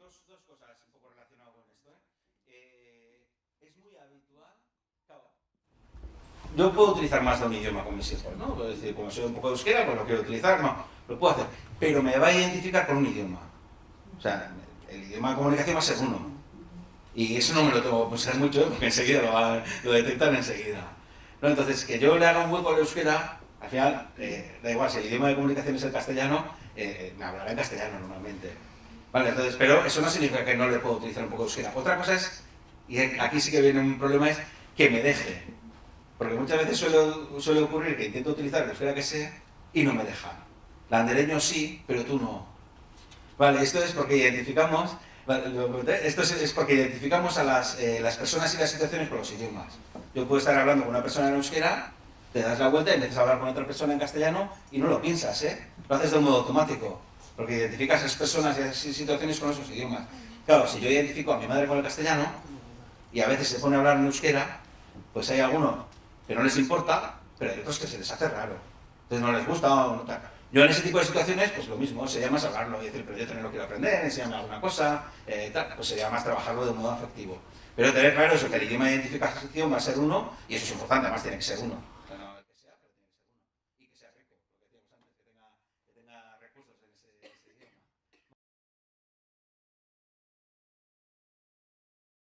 dos cosas un poco relacionadas con esto. Es muy habitual, claro, yo puedo utilizar más de un idioma con mis hijos, ¿no? Es decir, como soy un poco de euskera, pues lo quiero utilizar, no, lo puedo hacer, pero me va a identificar con un idioma. O sea, el idioma de comunicación va a ser uno. Y eso no me lo tengo que pensar mucho, porque enseguida lo detectan enseguida. ¿No? Entonces, que yo le haga un hueco al euskera, al final, da igual, si el idioma de comunicación es el castellano, me hablará en castellano normalmente. Vale, entonces, pero eso no significa que no le puedo utilizar un poco de euskera. Otra cosa es, y aquí sí que viene un problema, es que me deje. Porque muchas veces suele ocurrir que intento utilizar el euskera que sé y no me deja. Landereño sí, pero tú no. Vale, esto es porque identificamos, es porque identificamos a las personas y las situaciones con los idiomas. Yo puedo estar hablando con una persona en euskera, te das la vuelta y empiezas a hablar con otra persona en castellano y no lo piensas, ¿eh? Lo haces de un modo automático, porque identificas a esas personas y a esas situaciones con esos idiomas. Claro, si yo identifico a mi madre con el castellano y a veces se pone a hablar en euskera, pues hay algunos que no les importa, pero hay otros que se les hace raro. Entonces no les gusta o no tal. Yo en ese tipo de situaciones, pues lo mismo, sería más hablarlo y decir, pero yo también lo quiero aprender, enséñame alguna cosa, tal, pues sería más trabajarlo de modo afectivo. Pero tener claro eso, que el idioma de identificación va a ser uno, y eso es importante, además tiene que ser uno. O sea, no el que sea, pero tiene que ser uno. Y que sea rico, lo que decíamos antes, que tenga recursos